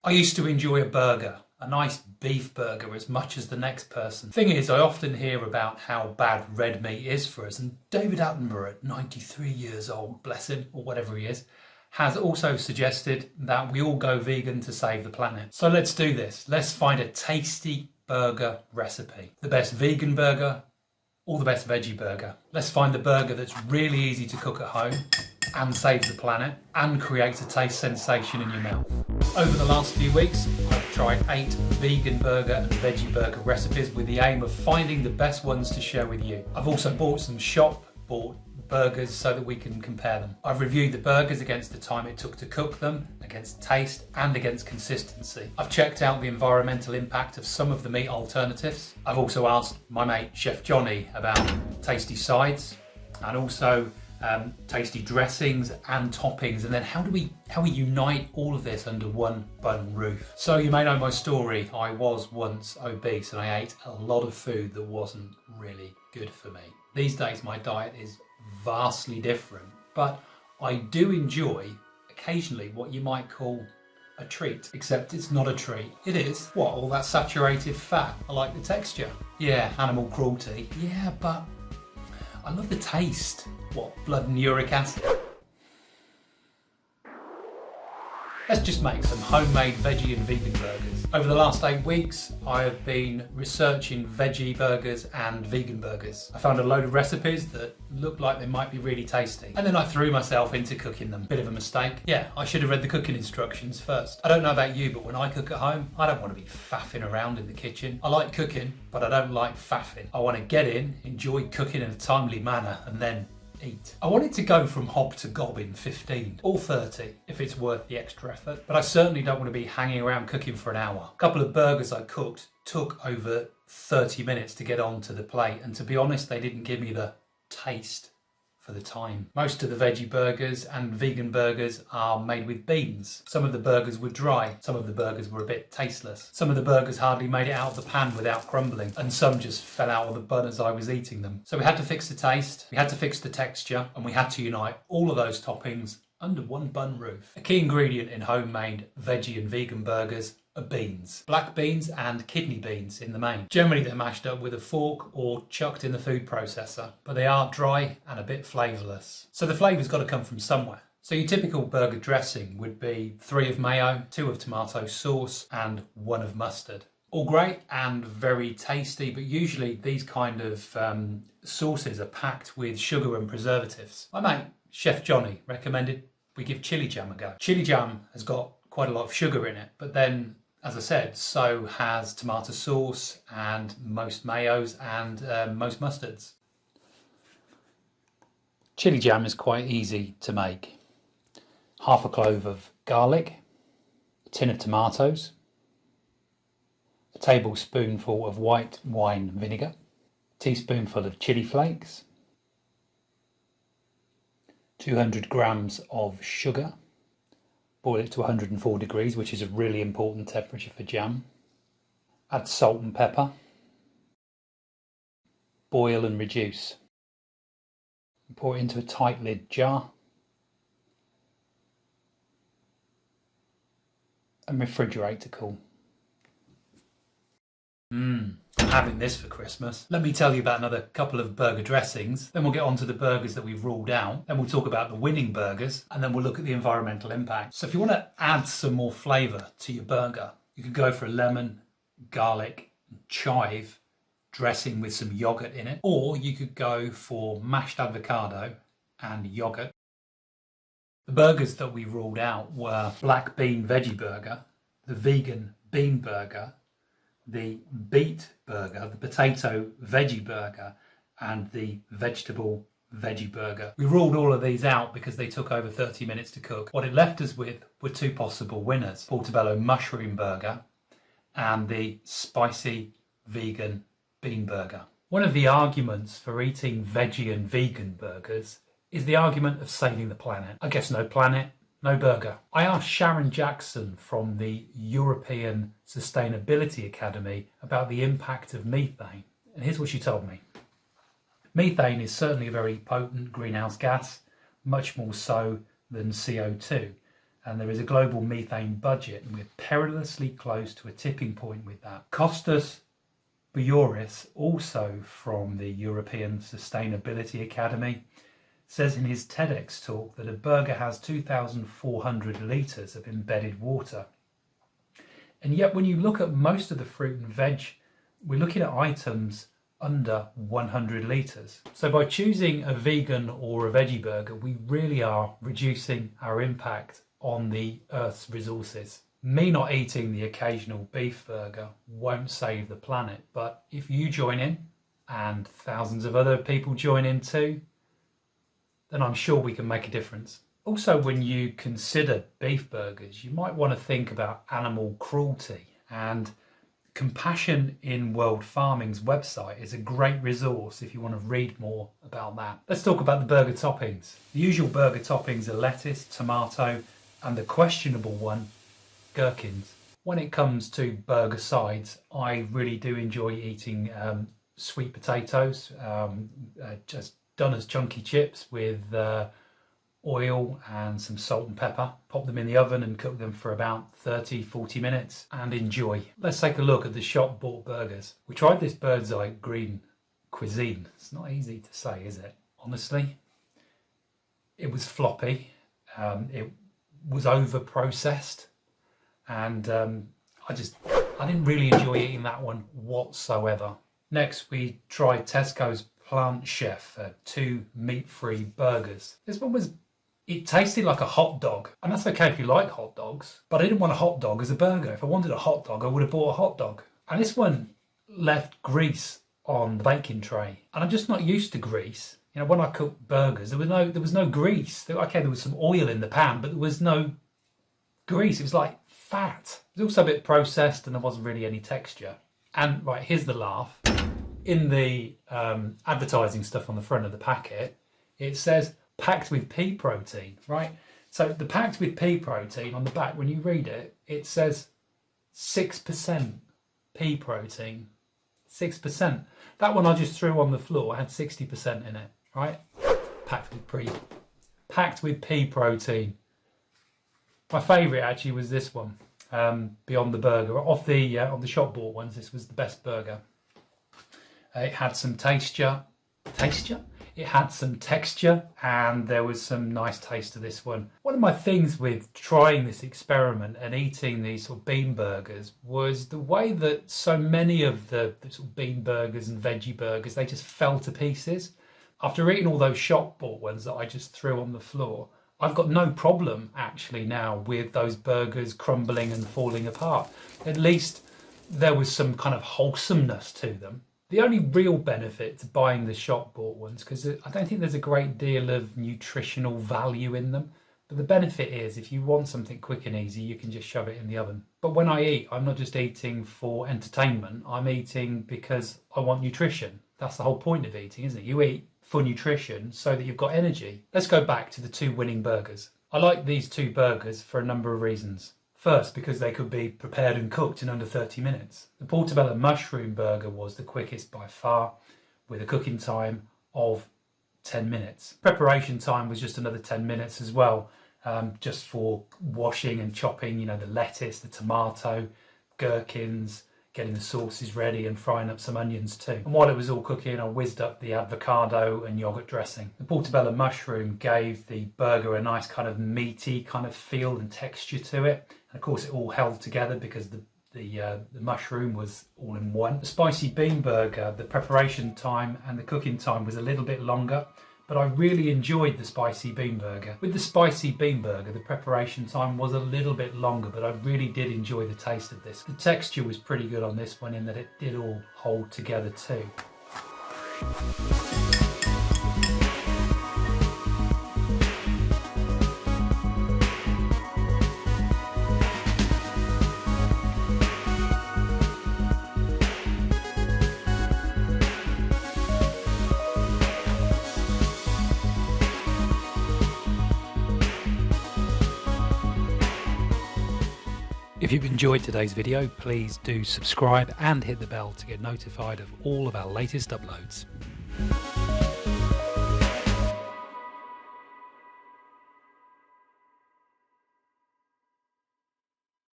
I used to enjoy a burger, a nice beef burger, as much as the next person. Thing is, I often hear about how bad red meat is for us, and David Attenborough, at 93 years old, bless him, or whatever he is, has also suggested that we all go vegan to save the planet. So let's do this. Let's find a tasty burger recipe. The best vegan burger or the best veggie burger. Let's find the burger that's really easy to cook at home and save the planet and create a taste sensation in your mouth. Over the last few weeks, I've tried 8 vegan burger and veggie burger recipes with the aim of finding the best ones to share with you. I've also bought some shop-bought burgers so that we can compare them. I've reviewed the burgers against the time it took to cook them, against taste and against consistency. I've checked out the environmental impact of some of the meat alternatives. I've also asked my mate Chef Johnny about tasty sides and also tasty dressings and toppings, and then how we unite all of this under one bun roof. So you may know my story. I was once obese and I ate a lot of food that wasn't really good for me. These days my diet is vastly different, but I do enjoy occasionally what you might call a treat, except it's not a treat. It is. What, all that saturated fat? I like the texture. Yeah, animal cruelty. Yeah, but I love the taste. What, blood and uric acid? Let's just make some homemade veggie and vegan burgers. Over the last 8 weeks, I have been researching veggie burgers and vegan burgers. I found a load of recipes that looked like they might be really tasty. And then I threw myself into cooking them. Bit of a mistake. Yeah, I should have read the cooking instructions first. I don't know about you, but when I cook at home, I don't want to be faffing around in the kitchen. I like cooking, but I don't like faffing. I want to get in, enjoy cooking in a timely manner, and then eat. I wanted to go from hob to gob in 15 or 30 if it's worth the extra effort, but I certainly don't want to be hanging around cooking for an hour. A couple of burgers I cooked took over 30 minutes to get onto the plate, and to be honest, they didn't give me the taste for the time. Most of the veggie burgers and vegan burgers are made with beans. Some of the burgers were dry, some of the burgers were a bit tasteless. Some of the burgers hardly made it out of the pan without crumbling, and some just fell out of the bun as I was eating them. So we had to fix the taste, we had to fix the texture, and we had to unite all of those toppings under one bun roof. A key ingredient in homemade veggie and vegan burgers are beans. Black beans and kidney beans in the main. Generally they're mashed up with a fork or chucked in the food processor, but they are dry and a bit flavourless. So the flavour's got to come from somewhere. So your typical burger dressing would be 3 of mayo, 2 of tomato sauce and 1 of mustard. All great and very tasty, but usually these kind of sauces are packed with sugar and preservatives. My mate, Chef Johnny, recommended we give chili jam a go. Chili jam has got quite a lot of sugar in it, but then, as I said, so has tomato sauce and most mayos and most mustards. Chili jam is quite easy to make. Half a clove of garlic, a tin of tomatoes, a tablespoonful of white wine vinegar, a teaspoonful of chili flakes, 200 grams of sugar. Boil it to 104 degrees, which is a really important temperature for jam. Add salt and pepper. Boil and reduce. Pour it into a tight lid jar. And refrigerate to cool. I'm having this for Christmas. Let me tell you about another couple of burger dressings. Then we'll get on to the burgers that we've ruled out. Then we'll talk about the winning burgers. And then we'll look at the environmental impact. So if you want to add some more flavour to your burger, you could go for a lemon, garlic, chive dressing with some yoghurt in it. Or you could go for mashed avocado and yoghurt. The burgers that we ruled out were black bean veggie burger, the vegan bean burger, the beet burger, the potato veggie burger, and the vegetable veggie burger. We ruled all of these out because they took over 30 minutes to cook. What it left us with were 2 possible winners: portobello mushroom burger and the spicy vegan bean burger. One of the arguments for eating veggie and vegan burgers is the argument of saving the planet. I guess no planet, no burger. I asked Sharon Jackson from the European Sustainability Academy about the impact of methane, and here's what she told me. Methane is certainly a very potent greenhouse gas, much more so than CO2. and there is a global methane budget, and we're perilously close to a tipping point with that. Costas Bourouris, also from the European Sustainability Academy, says in his TEDx talk that a burger has 2,400 litres of embedded water. And yet when you look at most of the fruit and veg, we're looking at items under 100 litres. So by choosing a vegan or a veggie burger, we really are reducing our impact on the Earth's resources. Me not eating the occasional beef burger won't save the planet, but if you join in and thousands of other people join in too, then I'm sure we can make a difference. Also, when you consider beef burgers, you might want to think about animal cruelty, and Compassion in World Farming's website is a great resource if you want to read more about that. Let's talk about the burger toppings. The usual burger toppings are lettuce, tomato, and the questionable one, gherkins. When it comes to burger sides, I really do enjoy eating sweet potatoes, just done as chunky chips with oil and some salt and pepper. Pop them in the oven and cook them for about 30-40 minutes and enjoy. Let's take a look at the shop bought burgers. We tried this bird's eye green cuisine. It's not easy to say, is it? Honestly, it was floppy. It was over processed, and I didn't really enjoy eating that one whatsoever. Next, we tried Tesco's Plant Chef 2 meat-free burgers. This one it tasted like a hot dog, and that's okay if you like hot dogs, but I didn't want a hot dog as a burger. If I wanted a hot dog, I would have bought a hot dog. And this one left grease on the baking tray, and I'm just not used to grease. You know, when I cook burgers, there was no grease. Okay, there was some oil in the pan, but there was no grease. It was like fat. It was also a bit processed, and there wasn't really any texture. And right, here's the laugh. In the advertising stuff on the front of the packet, it says packed with pea protein, right? So the packed with pea protein on the back, when you read it, it says 6% pea protein. 6%. That one I just threw on the floor had 60% in it, right? Packed with pea protein. My favourite actually was this one, Beyond the Burger. Of the shop bought ones, this was the best burger. It had some texture. It had some texture, and there was some nice taste to this one. One of my things with trying this experiment and eating these sort of bean burgers was the way that so many of the sort of bean burgers and veggie burgers, they just fell to pieces. After eating all those shop bought ones that I just threw on the floor, I've got no problem actually now with those burgers crumbling and falling apart. At least there was some kind of wholesomeness to them. The only real benefit to buying the shop bought ones, because I don't think there's a great deal of nutritional value in them, but the benefit is if you want something quick and easy, you can just shove it in the oven. But when I eat, I'm not just eating for entertainment, I'm eating because I want nutrition. That's the whole point of eating, isn't it? You eat for nutrition so that you've got energy. Let's go back to the 2 winning burgers. I like these 2 burgers for a number of reasons. First, because they could be prepared and cooked in under 30 minutes. The portobello mushroom burger was the quickest by far, with a cooking time of 10 minutes. Preparation time was just another 10 minutes as well, just for washing and chopping, you know, the lettuce, the tomato, gherkins, getting the sauces ready and frying up some onions too. And while it was all cooking, I whizzed up the avocado and yogurt dressing. The portobello mushroom gave the burger a nice kind of meaty kind of feel and texture to it. And of course it all held together because the mushroom was all in one. The spicy bean burger, the preparation time and the cooking time was a little bit longer, but I really enjoyed the spicy bean burger. With the spicy bean burger, the preparation time was a little bit longer, but I really did enjoy the taste of this. The texture was pretty good on this one in that it did all hold together too. If you've enjoyed today's video, please do subscribe and hit the bell to get notified of all of our latest uploads.